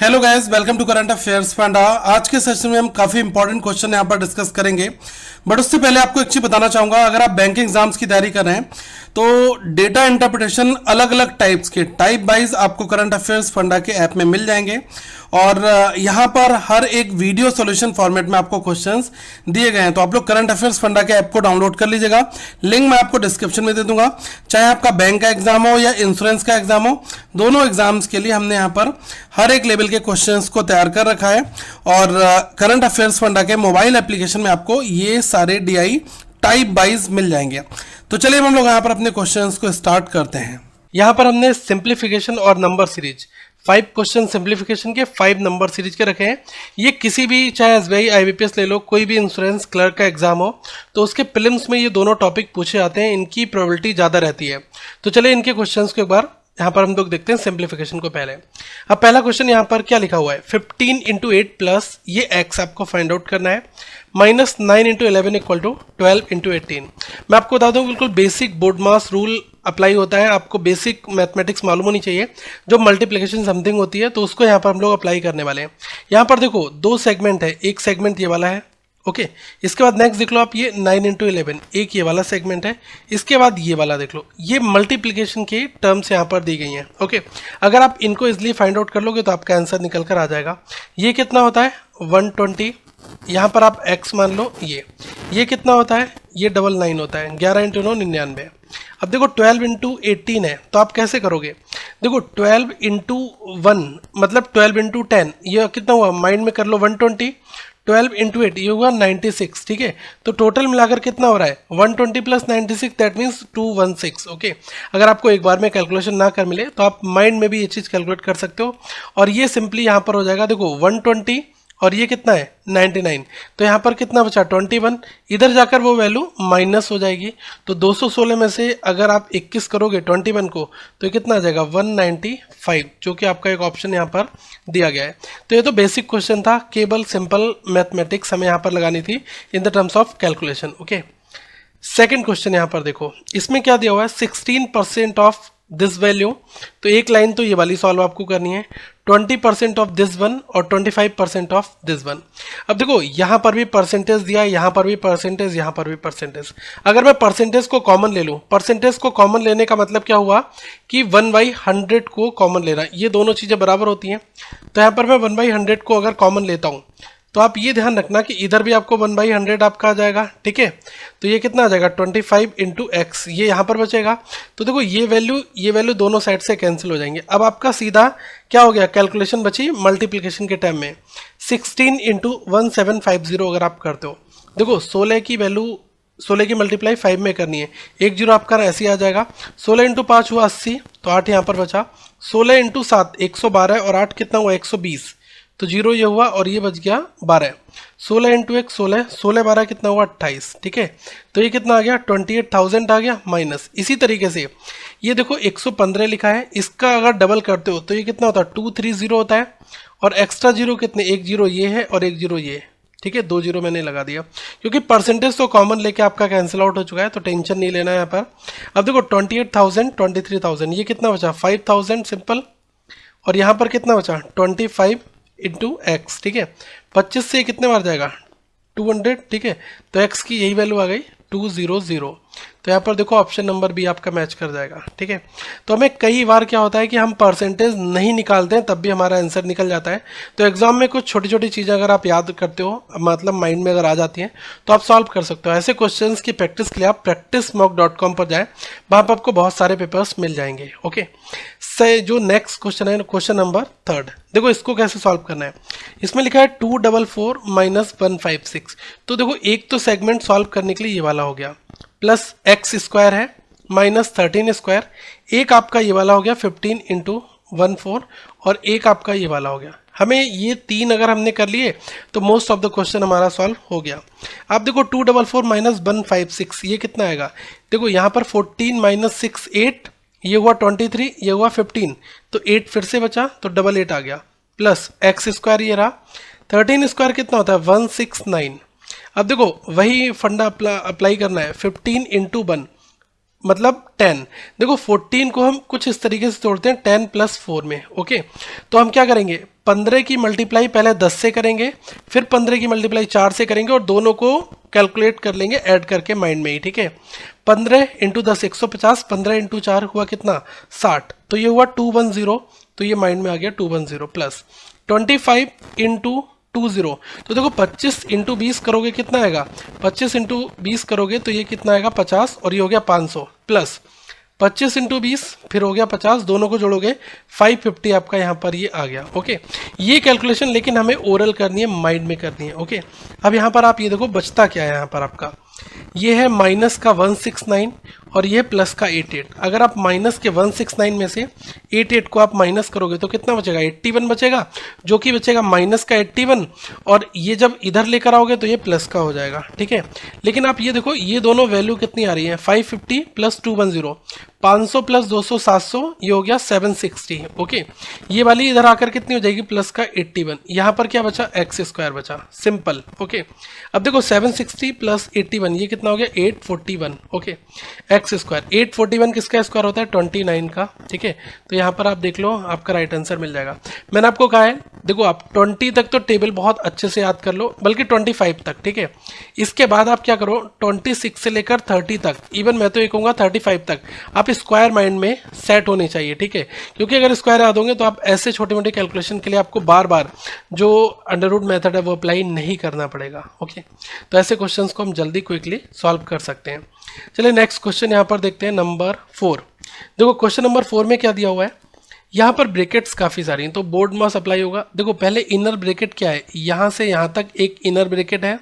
Hello guys, welcome to current affairs funda. आज के session में हम काफी इंपॉर्टेंट क्वेश्चन यहाँ पर डिस्कस करेंगे। बट उससे पहले आपको एक चीज बताना चाहूंगा, अगर आप बैंकिंग एग्जाम्स की तैयारी कर रहे हैं तो डेटा इंटरप्रिटेशन अलग अलग टाइप्स के टाइप वाइज आपको करंट अफेयर्स फंडा के ऐप में मिल जाएंगे और यहाँ पर हर एक वीडियो सॉल्यूशन फॉर्मेट में आपको क्वेश्चंस दिए गए हैं। तो आप लोग करंट अफेयर्स फंडा के ऐप को डाउनलोड कर लीजिएगा, लिंक मैं आपको डिस्क्रिप्शन में दे दूंगा। चाहे आपका बैंक का एग्जाम हो या इंश्योरेंस का एग्जाम हो, दोनों एग्जाम्स के लिए हमने यहाँ पर हर एक लेवल के क्वेश्चंस को तैयार कर रखा है और करंट अफेयर्स फंडा के मोबाइल एप्लीकेशन में आपको ये सारे डीआई टाइप वाइज मिल जाएंगे। तो चलिए हम लोग यहाँ पर अपने क्वेश्चंस को स्टार्ट करते हैं। यहाँ पर हमने सिंप्लीफिकेशन और नंबर सीरीज 5 क्वेश्चन सिंप्लीफिकेशन के 5 नंबर सीरीज के रखे हैं। ये किसी भी, चाहे एसबीआई आईबीपीएस ले लो, कोई भी इंश्योरेंस क्लर्क का एग्जाम हो तो उसके प्रीलिम्स में ये दोनों टॉपिक पूछे जाते हैं, इनकी प्रोबेबिलिटी ज़्यादा रहती है। तो चलिए इनके क्वेश्चंस को एक बार यहाँ पर हम लोग देखते हैं सिंप्लीफिकेशन को पहले। अब पहला क्वेश्चन यहाँ पर क्या लिखा हुआ है, 15 इंटू 8 प्लस ये x आपको फाइंड आउट करना है, minus 9 into 11 equal to 12 into 18। मैं आपको बता दूँ बिल्कुल basic BODMAS rule apply होता है, आपको बेसिक मैथमेटिक्स मालूम होनी चाहिए। जो मल्टीप्लिकेशन समथिंग होती है तो उसको यहाँ पर हम लोग अप्लाई करने वाले हैं। यहाँ पर देखो 2 सेगमेंट है, एक सेगमेंट ये वाला है, ओके। इसके बाद नेक्स्ट देख लो आप, ये 9 इंटू 11 एक ये वाला सेगमेंट है। इसके बाद ये वाला देख लो, ये मल्टीप्लिकेशन के टर्म्स यहाँ पर दी गई हैं, ओके। अगर आप इनको इजिली फाइंड आउट कर लोगे तो आपका आंसर निकल कर आ जाएगा। ये कितना होता है 120, यहाँ पर आप x मान लो। ये कितना होता है, ये 99 होता है, 11 इंटू 9 99। अब देखो 12 इंटू 18 है, तो आप कैसे करोगे, देखो 12 इंटू 1 मतलब 12 इंटू 10, ये कितना हुआ, माइंड में कर लो 120, 12 इंटू 8 ये हुआ 96, ठीक है। तो टोटल मिलाकर कितना हो रहा है 120 प्लस 96, दैट मीन्स 216, ओके। अगर आपको एक बार में कैलकुलेशन ना कर मिले तो आप माइंड में भी ये चीज़ कैलकुलेट कर सकते हो और ये सिंपली यहाँ पर हो जाएगा, देखो 120 और ये कितना है 99, तो यहाँ पर कितना बचा 21, इधर जाकर वो वैल्यू माइनस हो जाएगी। तो 216 में से अगर आप 21 करोगे 21 को तो ये कितना आ जाएगा 195, जो कि आपका एक ऑप्शन यहाँ पर दिया गया है। तो ये तो बेसिक क्वेश्चन था, केवल सिंपल मैथमेटिक्स हमें यहाँ पर लगानी थी in the terms of calculation, okay. Second question यहाँ पर देखो, इसमें क्या दिया हुआ है 16% ऑफ दिस वैल्यू, तो एक लाइन तो ये वाली सॉल्व आपको करनी है, 20% ऑफ दिस वन और 25% ऑफ दिस वन। अब देखो यहाँ पर भी परसेंटेज दिया है, यहाँ पर भी परसेंटेज, यहाँ पर भी परसेंटेज। अगर मैं परसेंटेज को कॉमन ले लूँ, परसेंटेज को कॉमन लेने का मतलब क्या हुआ कि 1/100 को कॉमन लेना, ये दोनों चीज़ें बराबर होती हैं। तो यहाँ पर मैं 1/100 को अगर कॉमन लेता हूँ तो आप ये ध्यान रखना कि इधर भी आपको 1/100 आपका आ जाएगा, ठीक है। तो ये कितना आ जाएगा 25 इंटू एक्स, ये यहाँ पर बचेगा। तो देखो ये वैल्यू दोनों साइड से कैंसिल हो जाएंगे। अब आपका सीधा क्या हो गया, कैलकुलेशन बची मल्टीप्लिकेशन के टाइम में 16 इंटू 1750 अगर आप करते हो, देखो 16 की मल्टीप्लाई 5 में करनी है, 1 जीरो आपका ऐसे ही आ जाएगा। 16 इंटू 5 हुआ 80, तो 8 यहाँ पर बचा। 16 इंटू 7 112 और 8 कितना हुआ 120, तो 0 ये हुआ और ये बच गया 12। 16 इंटू 1 16, 16 12 कितना हुआ 28, ठीक है। तो ये कितना आ गया 28,000 आ गया माइनस। इसी तरीके से ये देखो 115 लिखा है, इसका अगर डबल करते हो तो ये कितना होता है 230 होता है और एक्स्ट्रा जीरो कितने, 1 जीरो ये है और 1 जीरो ये है, ठीक है। 2 जीरो मैंने लगा दिया क्योंकि परसेंटेज तो कॉमन लेके आपका कैंसिल आउट हो चुका है, तो टेंशन नहीं लेना है यहाँ पर। अब देखो 28,000 23,000, ये कितना बचा 5,000 सिंपल, और यहाँ पर कितना बचा 25 इंटू एक्स, ठीक है। 25 से कितने बार जाएगा 200, ठीक है। तो एक्स की यही वैल्यू आ गई 200। तो यहाँ पर देखो ऑप्शन नंबर बी आपका मैच कर जाएगा, ठीक है। तो हमें कई बार क्या होता है कि हम परसेंटेज नहीं निकालते हैं तब भी हमारा आंसर निकल जाता है। तो एग्जाम में कुछ छोटी छोटी चीज़ें अगर आप याद करते हो, मतलब माइंड में अगर आ जाती हैं तो आप सॉल्व कर सकते हो। ऐसे क्वेश्चंस की प्रैक्टिस के लिए आप practicemock.com पर जाएं, वहाँ पर आपको बहुत सारे पेपर्स मिल जाएंगे, ओके। से जो नेक्स्ट क्वेश्चन है, क्वेश्चन नंबर 3, देखो इसको कैसे सॉल्व करना है। इसमें लिखा है 244 माइनस 156, तो देखो एक तो सेगमेंट सॉल्व करने के लिए ये वाला हो गया, प्लस एक्स स्क्वायर है माइनस 13 स्क्वायर, एक आपका ये वाला हो गया 15 इंटू 14 और एक आपका ये वाला हो गया। हमें ये 3 अगर हमने कर लिए तो मोस्ट ऑफ द क्वेश्चन हमारा सॉल्व हो गया। आप देखो 244 माइनस 156 ये कितना आएगा, देखो यहाँ पर 14 माइनस 6 8, ये हुआ 23, ये हुआ 15, तो 8 फिर से बचा तो 88 आ गया, प्लस एक्स स्क्वायर ये रहा, 13 स्क्वायर कितना होता है 169। अब देखो वही फंडा अप्लाई करना है, 15 इंटू 1 मतलब 10। देखो 14 को हम कुछ इस तरीके से तोड़ते हैं 10 + 4 में। ओके, तो हम क्या करेंगे, 15 की मल्टीप्लाई पहले 10 से करेंगे, फिर 15 की मल्टीप्लाई 4 से करेंगे और दोनों को कैलकुलेट कर लेंगे ऐड करके माइंड में ही। ठीक है, 15 × 10 150, 15 × 4 हुआ कितना 60, तो ये हुआ 210, तो ये माइंड में आ गया 210 प्लस 25 × 20, तो देखो 25 × 20 करोगे कितना आएगा, 25 × 20 करोगे तो ये कितना आएगा 50, और ये हो गया 500 प्लस 25 × 20 फिर हो गया 50, दोनों को जोड़ोगे 550 आपका यहाँ पर ये आ गया। ओके, ये कैलकुलेशन लेकिन हमें ओरल करनी है, माइंड में करनी है। ओके, अब यहाँ पर आप ये देखो बचता क्या है, यहाँ पर आपका ये है माइनस का 169 और ये प्लस का 88। अगर आप माइनस के 169 में से 88 को आप माइनस करोगे तो कितना बचेगा, 81 बचेगा, जो कि बचेगा माइनस का 81, और ये जब इधर लेकर आओगे तो ये प्लस का हो जाएगा। ठीक है, लेकिन आप ये देखो ये दोनों वैल्यू कितनी आ रही है, 550 + 210, 500 + 200 700, ये हो गया 760। ओके, ये वाली इधर आकर कितनी हो जाएगी, प्लस का 81, यहाँ पर क्या बचा, x² बचा, सिंपल। ओके, अब देखो 760 + 81 ये कितना हो गया 841। ओके, x², 841 किसका स्क्वायर होता है, 29 का। ठीक है, तो यहाँ पर आप देख लो आपका राइट आंसर मिल जाएगा। मैंने आपको कहा है देखो आप 20 तक तो टेबल बहुत अच्छे से याद कर लो, बल्कि 25 तक। ठीक है, इसके बाद आप क्या करो 26 से लेकर 30 तक, इवन मैं तो ये कहूँगा 35 तक आप स्क्वायर माइंड में सेट होने चाहिए। ठीक है, क्योंकि अगर स्क्वायर याद होंगे तो आप ऐसे छोटे मोटे कैलकुलेशन के लिए आपको बार बार जो अंडररूट मेथड है वो अप्लाई नहीं करना पड़ेगा। ओके, तो ऐसे क्वेश्चंस को हम जल्दी क्विकली सॉल्व कर सकते हैं। चलिए नेक्स्ट क्वेश्चन यहाँ पर देखते हैं, नंबर 4। देखो क्वेश्चन नंबर 4 में क्या दिया हुआ है, यहाँ पर ब्रैकेट्स काफ़ी सारी हैं तो बोर्ड मास अप्लाई होगा। देखो पहले इनर ब्रैकेट क्या है, यहाँ से यहाँ तक एक इनर ब्रैकेट है,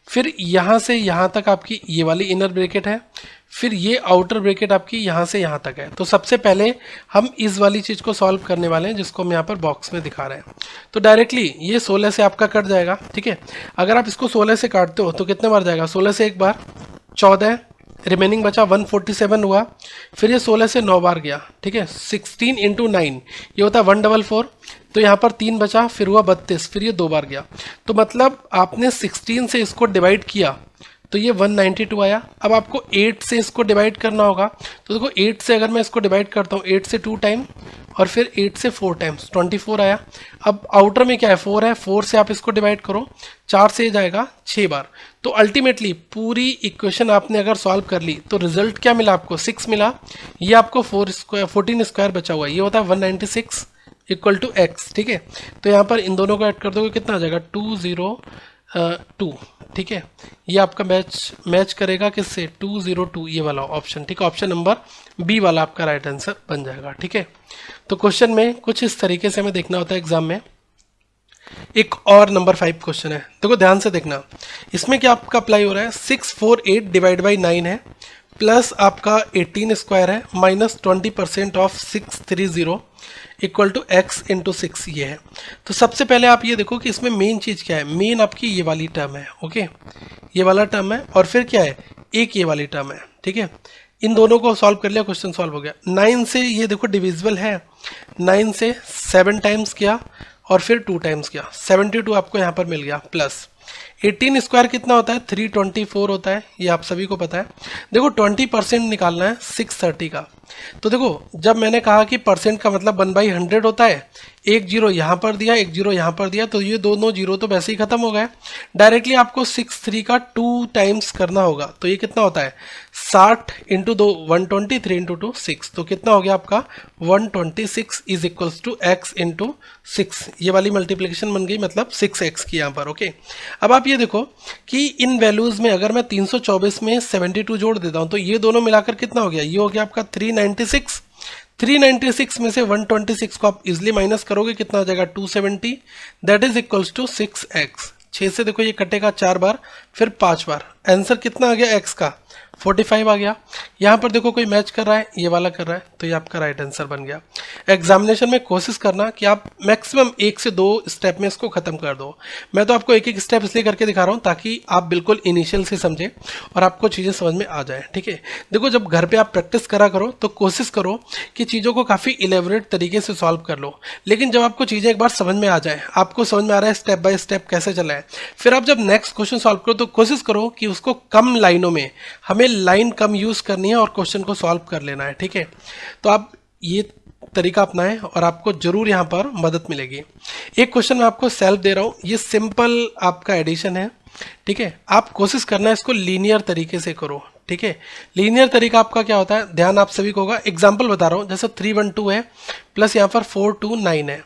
फिर यहाँ से यहाँ तक आपकी ये वाली इनर ब्रैकेट है, फिर ये आउटर ब्रैकेट आपकी यहाँ से यहाँ तक है। तो सबसे पहले हम इस वाली चीज़ को सॉल्व करने वाले हैं जिसको हम यहाँ पर बॉक्स में दिखा रहे हैं। तो डायरेक्टली ये 16 से आपका कट जाएगा। ठीक है, अगर आप इसको 16 से काटते हो तो कितने बार जाएगा, 16 से एक बार 14, रिमेनिंग बचा 147 हुआ, फिर ये 16 से 9 बार गया। ठीक है, 16 × 9 ये होता है 144, तो यहाँ पर 3 बचा, फिर हुआ 32, फिर ये 2 बार गया। तो मतलब आपने 16 से इसको डिवाइड किया तो ये 192 आया। अब आपको 8 से इसको डिवाइड करना होगा, तो देखो 8 से अगर मैं इसको डिवाइड करता हूँ, 8 से 2 टाइम और फिर 8 से 4 टाइम्स 24 आया। अब आउटर में क्या है 4 है, 4 से आप इसको डिवाइड करो, 4 से जाएगा 6 बार। तो अल्टीमेटली पूरी इक्वेशन आपने अगर सॉल्व कर ली तो रिजल्ट क्या मिला आपको, 6 मिला। ये आपको 14 स्क्वायर बचा हुआ है, ये होता है 196 = x। ठीक है, तो यहाँ पर इन दोनों को ऐड कर दोगे कितना आ जाएगा 202। ठीक है, ये आपका मैच करेगा किससे, 202, ये वाला ऑप्शन। ठीक है, ऑप्शन नंबर बी वाला आपका राइट आंसर बन जाएगा। ठीक है, तो क्वेश्चन में कुछ इस तरीके से हमें देखना होता है एग्जाम में। एक और नंबर 5 क्वेश्चन है, देखो ध्यान से देखना, इसमें क्या आपका अप्लाई हो रहा है, 648 / 9 है, प्लस आपका 18 स्क्वायर है, माइनस 20% ऑफ 630 = x × 6 ये है। तो सबसे पहले आप ये देखो कि इसमें मेन चीज़ क्या है, मेन आपकी ये वाली टर्म है। ओके, ये वाला टर्म है, और फिर क्या है, एक ये वाली टर्म है। ठीक है, इन दोनों को सॉल्व कर लिया, क्वेश्चन सॉल्व हो गया। 9 से ये देखो डिविजिबल है, 9 से 7 टाइम्स किया और फिर 2 टाइम्स किया, 72 आपको यहाँ पर मिल गया, प्लस 18 स्क्वायर कितना होता है, 324 होता है, ये आप सभी को पता है। देखो 20% निकालना है 630 का। तो देखो जब मैंने कहा कि परसेंट का मतलब 1/100 होता है, एक जीरो यहाँ पर दिया, एक जीरो यहाँ पर दिया, तो ये दोनों जीरो तो वैसे ही खत्म हो गए। डायरेक्टली आपको 63 का 2 टाइम्स करना होगा, तो ये कितना होता है 60 × 2 120, 3 × 2 6, तो कितना हो गया आपका 126 = x × 6। ये वाली मल्टीप्लिकेशन बन गई, मतलब 6x की यहाँ पर। ओके, अब आप ये देखो कि इन वैल्यूज में अगर मैं 324 में 72 जोड़ देता हूँ तो ये दोनों मिलाकर कितना हो गया, ये हो गया आपका 396। 396 में से 126 को आप इजिली माइनस करोगे, कितना हो जाएगा 270, that is equals to 6x। 6 से देखो ये कटेगा 4 बार, फिर 5 बार, आंसर कितना आ गया x का 45 आ गया। यहाँ पर देखो कोई मैच कर रहा है, ये वाला कर रहा है, तो ये आपका राइट आंसर बन गया। एग्जामिनेशन में कोशिश करना कि आप मैक्सिमम 1 से 2 स्टेप में इसको खत्म कर दो। मैं तो आपको एक एक स्टेप इसलिए करके दिखा रहा हूँ ताकि आप बिल्कुल इनिशियल से समझें और आपको चीज़ें समझ में आ जाए। ठीक है, देखो जब घर पे आप प्रैक्टिस करा करो तो कोशिश करो कि चीज़ों को काफ़ी इलेबोरेट तरीके से सॉल्व कर लो, लेकिन जब आपको चीज़ें एक बार समझ में आ जाए, आपको समझ में आ रहा है स्टेप बाय स्टेप कैसे चला है, फिर आप जब नेक्स्ट क्वेश्चन सॉल्व करो तो कोशिश करो कि उसको कम लाइनों में हमें लाइन कम यूज़ करनी है और क्वेश्चन को सॉल्व कर लेना है, ठीक है। तो आप ये तरीका अपनाएं और आपको जरूर यहाँ पर मदद मिलेगी। एक क्वेश्चन मैं आपको सेल्फ दे रहा हूँ, ये सिंपल आपका एडिशन है, ठीक है। आप कोशिश करना है इसको लीनियर तरीके से करो, ठीक है। लीनियर तरीका आपका क्या होता है, ध्यान आप सभी को होगा। एग्जाम्पल बता रहा हूँ, जैसे 312 है प्लस यहाँ पर 429 है,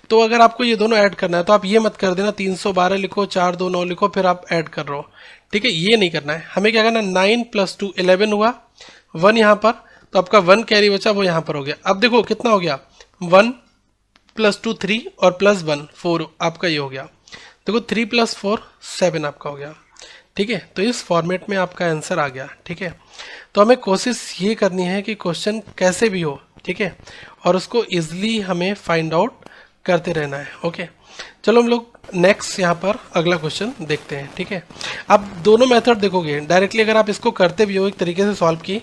तो अगर आपको ये दोनों ऐड करना है तो आप ये मत कर देना 312 लिखो 429 लिखो फिर आप ऐड कर रहे हो, ठीक है। ये नहीं करना है, हमें क्या करना है 9 + 2 11 हुआ, 1 यहाँ पर, तो आपका 1 कैरी बचा वो यहाँ पर हो गया। अब देखो कितना हो गया, 1 + 2 3 और +1 4 आपका ये हो गया। देखो 3 + 4 7 आपका हो गया, ठीक है। तो इस फॉर्मेट में आपका आंसर आ गया, ठीक है। तो हमें कोशिश ये करनी है कि क्वेश्चन कैसे भी हो, ठीक है, और उसको इजली हमें फाइंड आउट करते रहना है, ओके। चलो हम लोग नेक्स्ट यहाँ पर अगला क्वेश्चन देखते हैं, ठीक है। आप दोनों मेथड देखोगे डायरेक्टली, अगर आप इसको करते भी हो एक तरीके से सॉल्व की,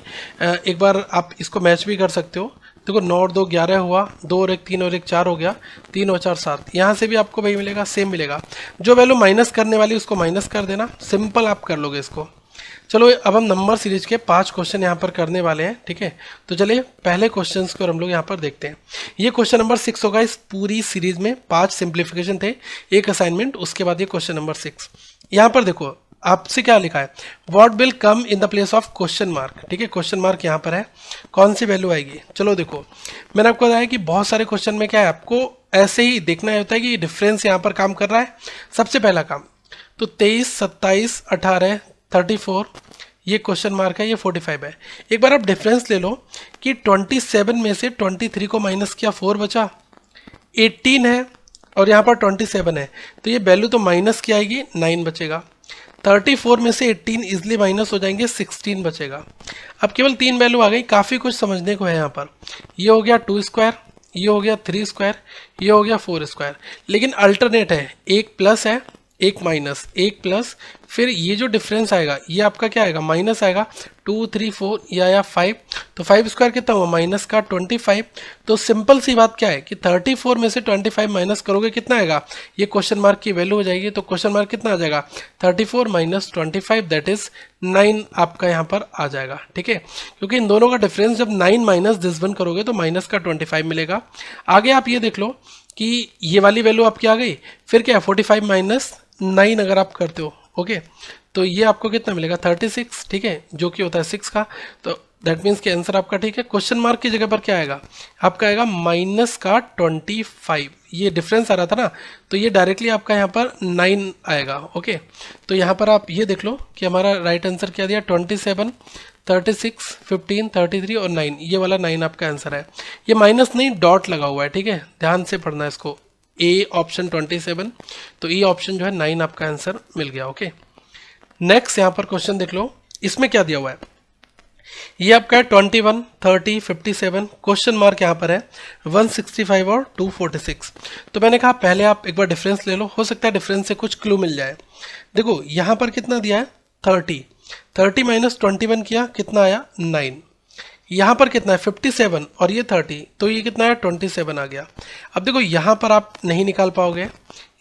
एक बार आप इसको मैच भी कर सकते हो। देखो 9 और 2 11 हुआ, 2 और 1 3 और 1 4 हो गया, 3 और 4 7, यहाँ से भी आपको वही मिलेगा, सेम मिलेगा। जो वैल्यू माइनस करने वाली उसको माइनस कर देना, सिंपल आप कर लोगे इसको। चलो अब हम नंबर सीरीज के 5 क्वेश्चन यहाँ पर करने वाले हैं, ठीक है। तो चलिए पहले क्वेश्चन को हम लोग यहाँ पर देखते हैं। ये क्वेश्चन नंबर 6 होगा इस पूरी सीरीज में, 5 सिंप्लीफिकेशन थे, एक असाइनमेंट, उसके बाद ये क्वेश्चन नंबर 6। यहाँ पर देखो आपसे क्या लिखा है, what will come in the place of question mark, ठीक है। क्वेश्चन मार्क यहाँ पर है, कौन सी वैल्यू आएगी। चलो देखो मैंने आपको बताया कि बहुत सारे क्वेश्चन में क्या है, आपको ऐसे ही देखना होता है कि डिफरेंस यहाँ पर काम कर रहा है। सबसे पहला काम तो 23 27 18 34, ये क्वेश्चन मार्क है, ये 45 है। एक बार आप डिफरेंस ले लो कि 27 में से 23 को माइनस किया 4 बचा, 18 है और यहाँ पर 27 है, तो ये वैल्यू तो माइनस की आएगी 9 बचेगा। 34 में से 18 इजिली माइनस हो जाएंगे, 16 बचेगा। अब केवल 3 वैल्यू आ गई, काफ़ी कुछ समझने को है यहाँ पर। ये हो गया 2 स्क्वायर, ये हो गया 3 स्क्वायर, ये हो गया 4 स्क्वायर, लेकिन अल्टरनेट है, एक प्लस है एक माइनस, एक प्लस, फिर ये जो डिफरेंस आएगा ये आपका क्या आएगा, माइनस आएगा। 2 3 4 या 5, तो 5 स्क्वायर कितना हुआ, माइनस का 25। तो सिंपल सी बात क्या है कि 34 में से 25 माइनस करोगे कितना आएगा, ये क्वेश्चन मार्क की वैल्यू हो जाएगी। तो क्वेश्चन मार्क कितना आ जाएगा, 34 - 25 दैट इज 9 आपका यहाँ पर आ जाएगा, ठीक है। क्योंकि इन दोनों का डिफरेंस जब 9 माइनस दिस वन करोगे तो माइनस का 25 मिलेगा। आगे आप ये देख लो कि ये वाली वैल्यू आपकी आ गई, फिर क्या 45 - 9 अगर आप करते हो, ओके, तो ये आपको कितना मिलेगा 36, ठीक है, जो कि होता है 6 का। तो दैट मीन्स कि आंसर आपका ठीक है। क्वेश्चन मार्क की जगह पर क्या आएगा, आपका आएगा माइनस का 25, ये डिफरेंस आ रहा था ना, तो ये डायरेक्टली आपका यहाँ पर 9 आएगा, ओके। तो यहाँ पर आप ये देख लो कि हमारा राइट आंसर क्या दिया, 27 36 15 33 और 9, ये वाला 9 आपका आंसर है। ये माइनस नहीं डॉट लगा हुआ है, ठीक है, ध्यान से पढ़ना है इसको। ए ऑप्शन 27, तो ई ऑप्शन जो है 9 आपका आंसर मिल गया, ओके। नेक्स्ट यहाँ पर क्वेश्चन देख लो, इसमें क्या दिया हुआ है, ये आपका है 21 30 57, क्वेश्चन मार्क यहाँ पर है 165 और 246। तो मैंने कहा पहले आप एक बार डिफरेंस ले लो, हो सकता है डिफरेंस से कुछ क्लू मिल जाए। देखो यहाँ पर कितना दिया है 30 - 21 किया कितना आया 9, यहाँ पर कितना है 57 और ये 30, तो ये कितना है 27 आ गया। अब देखो यहाँ पर आप नहीं निकाल पाओगे,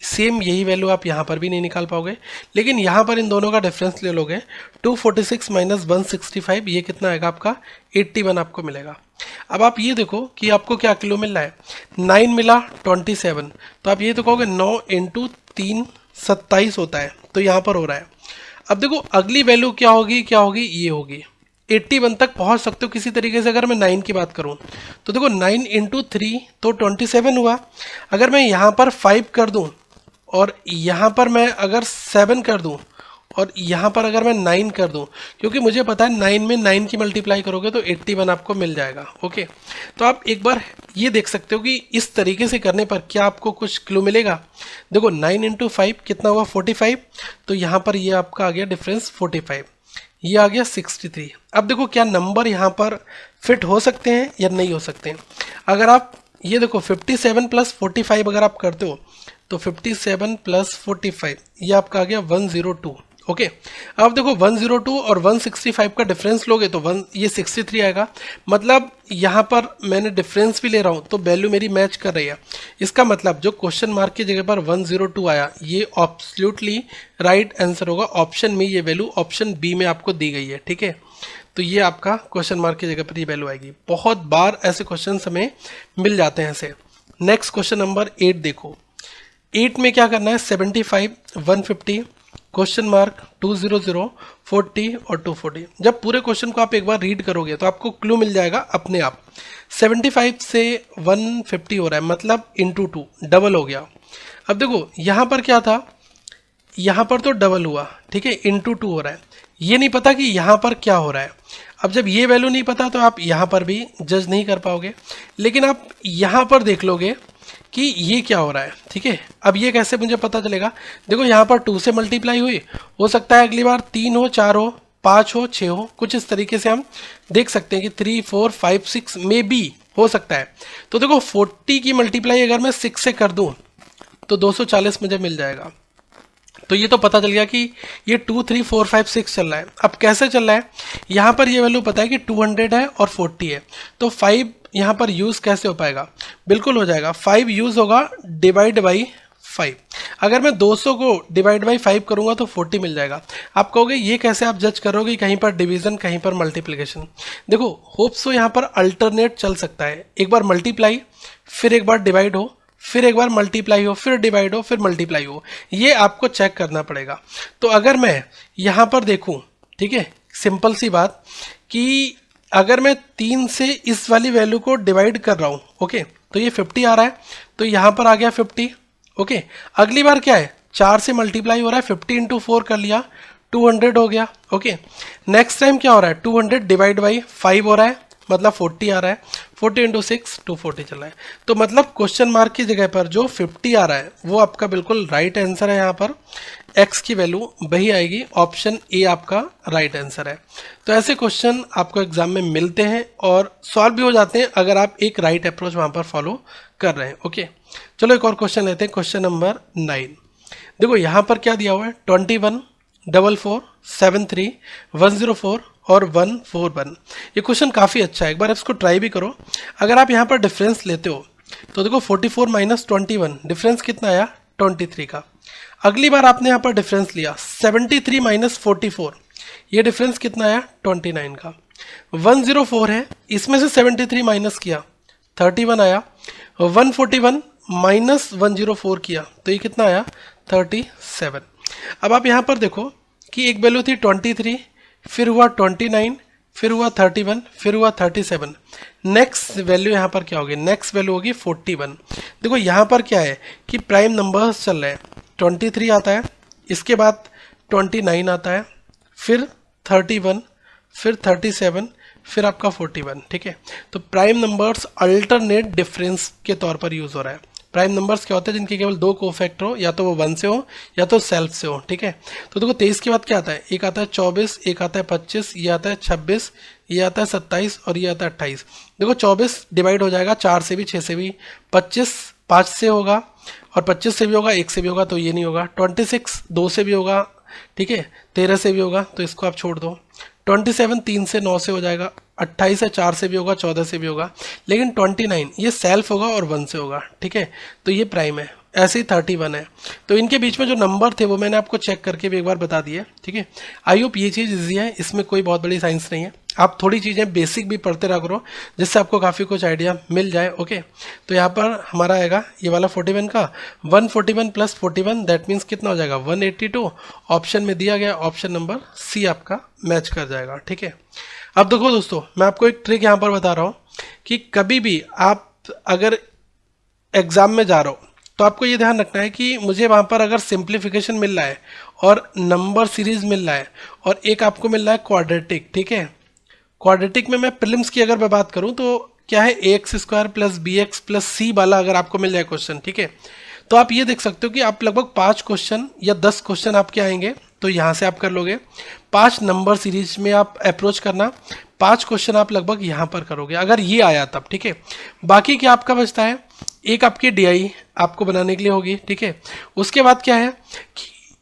सेम यही वैल्यू आप यहाँ पर भी नहीं निकाल पाओगे, लेकिन यहाँ पर इन दोनों का डिफरेंस ले लोगे, 246 - 165, ये कितना आएगा आपका 81 आपको मिलेगा। अब आप ये देखो कि आपको क्या किलो मिल रहा है, 9 मिला 27, तो आप ये तो कहोगे 9 × 3 27 होता है, तो यहाँ पर हो रहा है। अब देखो अगली वैल्यू क्या होगी, ये होगी 81 तक पहुंच सकते हो किसी तरीके से। अगर मैं 9 की बात करूं तो देखो 9 × 3 तो 27 हुआ। अगर मैं यहाँ पर 5 कर दूं और यहाँ पर मैं अगर 7 कर दूं और यहाँ पर अगर मैं 9 कर दूं, क्योंकि मुझे पता है 9 में 9 की मल्टीप्लाई करोगे तो 81 आपको मिल जाएगा, ओके। तो आप एक बार ये देख सकते हो कि इस तरीके से करने पर क्या आपको कुछ क्लू मिलेगा। देखो 9 × 5 कितना हुआ 45, तो यहाँ पर ये आपका आ गया डिफरेंस 45, ये आ गया 63। अब देखो क्या नंबर यहाँ पर फिट हो सकते हैं या नहीं हो सकते हैं। अगर आप ये देखो 57 + 45 अगर आप करते हो तो 57 + 45 ये आपका आ गया 102, ओके। अब देखो 102 और 165 का डिफरेंस लोगे तो ये 63 आएगा। मतलब यहाँ पर मैंने डिफरेंस भी ले रहा हूँ तो वैल्यू मेरी मैच कर रही है। इसका मतलब जो क्वेश्चन मार्क की जगह पर 102 आया ये एब्सोल्युटली राइट आंसर होगा। ऑप्शन में ये वैल्यू ऑप्शन बी में आपको दी गई है, ठीक है। तो ये आपका क्वेश्चन मार्क की जगह पर ये वैल्यू आएगी। बहुत बार ऐसे क्वेश्चन हमें मिल जाते हैं ऐसे। नेक्स्ट क्वेश्चन नंबर 8 देखो। 8 में क्या करना है, 75, 150, क्वेश्चन मार्क, 200, 40 और 240। जब पूरे क्वेश्चन को आप एक बार रीड करोगे तो आपको क्लू मिल जाएगा अपने आप। 75 से 150 हो रहा है, मतलब इंटू 2 डबल हो गया। अब देखो यहाँ पर क्या था, यहाँ पर तो डबल हुआ, ठीक है, इंटू 2 हो रहा है। ये नहीं पता कि यहाँ पर क्या हो रहा है। अब जब ये वैल्यू नहीं पता तो आप यहाँ पर भी जज नहीं कर पाओगे, लेकिन आप यहाँ पर देख लोगे कि ये क्या हो रहा है, ठीक है। अब ये कैसे मुझे पता चलेगा, देखो यहाँ पर 2 से मल्टीप्लाई हुई, हो सकता है अगली बार 3 हो, 4 हो, 5 हो, 6 हो, कुछ इस तरीके से हम देख सकते हैं कि 3, 4, 5, 6 में भी हो सकता है। तो देखो 40 की मल्टीप्लाई अगर मैं 6 से कर दूं तो 240 मुझे मिल जाएगा। तो ये तो पता चल गया कि ये 2, 3, 4, 5, 6 चल रहा है। अब कैसे चल रहा है, यहाँ पर ये वैल्यू पता है कि 200 है और 40 है, तो 5 यहाँ पर यूज़ कैसे हो पाएगा, बिल्कुल हो जाएगा। 5 यूज़ होगा डिवाइड बाई 5। अगर मैं 200 को डिवाइड बाई 5 करूँगा तो 40 मिल जाएगा। आप कहोगे ये कैसे आप जज करोगे, कहीं पर डिवीज़न कहीं पर मल्टीप्लिकेशन। देखो होप सो यहाँ पर अल्टरनेट चल सकता है, एक बार मल्टीप्लाई फिर एक बार डिवाइड हो, फिर एक बार मल्टीप्लाई हो, फिर डिवाइड हो, फिर मल्टीप्लाई हो, ये आपको चेक करना पड़ेगा। तो अगर मैं यहाँ पर देखूँ, ठीक है, सिंपल सी बात कि अगर मैं 3 से इस वाली वैल्यू को डिवाइड कर रहा हूँ, ओके, तो ये 50 आ रहा है, तो यहाँ पर आ गया 50, ओके। अगली बार क्या है, 4 से मल्टीप्लाई हो रहा है, 50 इंटू 4 कर लिया, 200 हो गया, ओके। नेक्स्ट टाइम क्या हो रहा है, 200 डिवाइड बाई 5 हो रहा है, मतलब 40 आ रहा है, 40 इंटू 6 240 चल रहा है। तो मतलब क्वेश्चन मार्क की जगह पर जो 50 आ रहा है वो आपका बिल्कुल राइट आंसर है। यहाँ पर x की वैल्यू वही आएगी, ऑप्शन ए आपका राइट आंसर है। तो ऐसे क्वेश्चन आपको एग्जाम में मिलते हैं और सॉल्व भी हो जाते हैं अगर आप एक राइट अप्रोच वहाँ पर फॉलो कर रहे हैं, ओके। चलो एक और क्वेश्चन लेते हैं, क्वेश्चन नंबर 9। देखो यहाँ पर क्या दिया हुआ है, 21, 44, 73, 104 और 141। ये क्वेश्चन काफ़ी अच्छा है, एक बार इसको ट्राई भी करो। अगर आप यहाँ पर डिफरेंस लेते हो तो देखो 44 माइनस 21, डिफरेंस कितना आया, 23 का। अगली बार आपने यहाँ पर डिफरेंस लिया 73 माइनस 44, ये डिफरेंस कितना आया, 29 का। 104 है, इसमें से 73 माइनस किया 31 आया, 141 माइनस 104 किया तो ये कितना आया, 37। अब आप यहाँ पर देखो कि एक वैल्यू थी 23, फिर हुआ 29, फिर हुआ 31, फिर हुआ 37। नेक्स्ट वैल्यू यहाँ पर क्या होगी, नेक्स्ट वैल्यू होगी 41। देखो यहाँ पर क्या है कि प्राइम नंबर्स चल रहे हैं, 23 आता है, इसके बाद 29 आता है, फिर 31, फिर 37, फिर आपका 41, ठीक है। तो प्राइम नंबर्स अल्टरनेट डिफरेंस के तौर पर यूज़ हो रहा है। प्राइम नंबर्स क्या होते हैं, जिनके केवल 2 कोफैक्टर हो, या तो वो 1 से हो या तो सेल्फ से हो, ठीक है। तो देखो 23 के बाद क्या आता है, एक आता है 24, एक आता है 25, ये आता है 26, ये आता है 27 और ये आता है 28। देखो 24 डिवाइड हो जाएगा 4 से भी, 6 से भी, 25 5 से होगा और 25 से भी होगा, 1 से भी होगा तो ये नहीं होगा, 26 2 से भी होगा, ठीक है, 13 से भी होगा तो इसको आप छोड़ दो, 27 3 से 9 से हो जाएगा, 28 है 4 से भी होगा, 14 से भी होगा, लेकिन 29 ये सेल्फ होगा और 1 से होगा, ठीक है। तो ये प्राइम है। ऐसे ही 31 है। तो इनके बीच में जो नंबर थे वो मैंने आपको चेक करके भी एक बार बता दिए, ठीक है। आई होप ये चीज़ ईजी है, इसमें कोई बहुत बड़ी साइंस नहीं है। आप थोड़ी चीज़ें बेसिक भी पढ़ते रहा करो जिससे आपको काफ़ी कुछ आइडिया मिल जाए, ओके। तो यहाँ पर हमारा आएगा ये वाला 41 का 141 प्लस 41 दैट मीन्स कितना हो जाएगा 182। ऑप्शन में दिया गया ऑप्शन नंबर सी आपका मैच कर जाएगा, ठीक है। अब देखो दोस्तों, मैं आपको एक ट्रिक यहाँ पर बता रहा हूँ कि कभी भी आप अगर एग्ज़ाम में जा रहे हो तो आपको ये ध्यान रखना है कि मुझे वहाँ पर अगर सिंप्लीफिकेशन मिल रहा है और नंबर सीरीज मिल रहा है और एक आपको मिल रहा है क्वाड्रेटिक, ठीक है। क्वाड्रेटिक में मैं प्रीलिम्स की अगर मैं बात करूँ तो क्या है ax² plus bx plus c वाला अगर आपको मिल जाए क्वेश्चन, ठीक है, तो आप ये देख सकते हो कि आप लगभग 5 क्वेश्चन या 10 क्वेश्चन आपके आएंगे तो यहाँ से आप कर लोगे। 5 नंबर सीरीज में आप अप्रोच करना, 5 क्वेश्चन आप लगभग यहाँ पर करोगे अगर ये आया तब, ठीक है। बाकी क्या आपका बचता है, एक आपकी DI आपको बनाने के लिए होगी, ठीक है। उसके बाद क्या है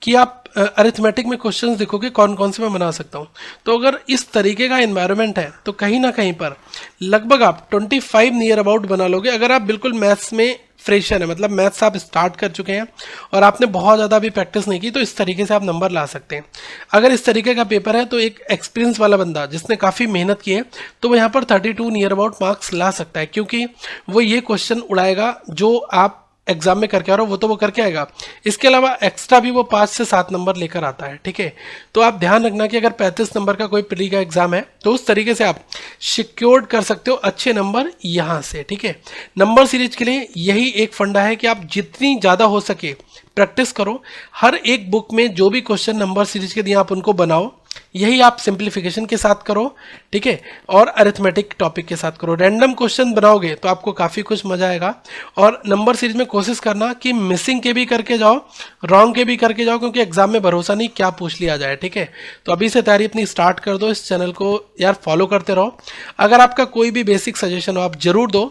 कि आप अरिथमेटिक में क्वेश्चंस देखोगे कौन कौन से मैं बना सकता हूँ। तो अगर इस तरीके का एनवायरनमेंट है तो कहीं ना कहीं पर लगभग आप 25 नियर अबाउट बना लोगे। अगर आप बिल्कुल मैथ्स में फ्रेशर है, मतलब मैथ्स आप स्टार्ट कर चुके हैं और आपने बहुत ज़्यादा अभी प्रैक्टिस नहीं की, तो इस तरीके से आप नंबर ला सकते हैं। अगर इस तरीके का पेपर है तो एक एक्सपीरियंस वाला बंदा जिसने काफ़ी मेहनत की है तो वो यहाँ पर 32 नियर अबाउट मार्क्स ला सकता है, क्योंकि वो ये क्वेश्चन उड़ाएगा जो आप एग्जाम में करके आ रहा हो वो तो वो करके आएगा, इसके अलावा एक्स्ट्रा भी वो 5 से 7 नंबर लेकर आता है। ठीक है, तो आप ध्यान रखना कि अगर 35 नंबर का कोई प्री का एग्जाम है तो उस तरीके से आप सिक्योर्ड कर सकते हो अच्छे नंबर यहाँ से। ठीक है, नंबर सीरीज के लिए यही एक फंडा है कि आप जितनी ज़्यादा हो सके प्रैक्टिस करो, हर एक बुक में जो भी क्वेश्चन नंबर सीरीज के दिए आप उनको बनाओ, यही आप सिंप्लीफिकेशन के साथ करो। ठीक है, और अरिथमेटिक टॉपिक के साथ करो। रैंडम क्वेश्चन बनाओगे तो आपको काफ़ी कुछ मजा आएगा। और नंबर सीरीज में कोशिश करना कि मिसिंग के भी करके जाओ, रॉन्ग के भी करके जाओ, क्योंकि एग्जाम में भरोसा नहीं क्या पूछ लिया जाए। ठीक है, तो अभी से तैयारी अपनी स्टार्ट कर दो, इस चैनल को यार फॉलो करते रहो। अगर आपका कोई भी बेसिक सजेशन हो आप जरूर दो,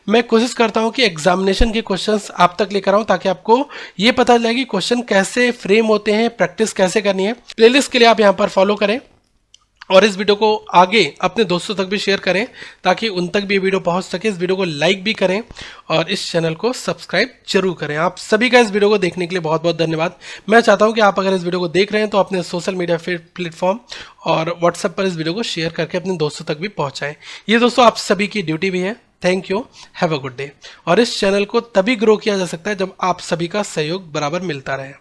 मैं कोशिश करता हूँ कि एग्जामिनेशन के क्वेश्चन आप तक लेकर आऊँ ताकि आपको ये पता चले कि क्वेश्चन कैसे फ्रेम होते हैं, प्रैक्टिस कैसे करनी है। प्लेलिस्ट के लिए आप यहाँ पर फॉलो करें और इस वीडियो को आगे अपने दोस्तों तक भी शेयर करें ताकि उन तक भी ये वीडियो पहुंच सके। इस वीडियो को लाइक भी करें और इस चैनल को सब्सक्राइब जरूर करें। आप सभी का इस वीडियो को देखने के लिए बहुत बहुत धन्यवाद। मैं चाहता हूं कि आप अगर इस वीडियो को देख रहे हैं तो अपने सोशल मीडिया प्लेटफॉर्म और व्हाट्सएप पर इस वीडियो को शेयर करके अपने दोस्तों तक भी पहुँचाएँ। ये दोस्तों आप सभी की ड्यूटी भी है। Thank you, have a good day. और इस चैनल को तभी ग्रो किया जा सकता है जब आप सभी का सहयोग बराबर मिलता रहे।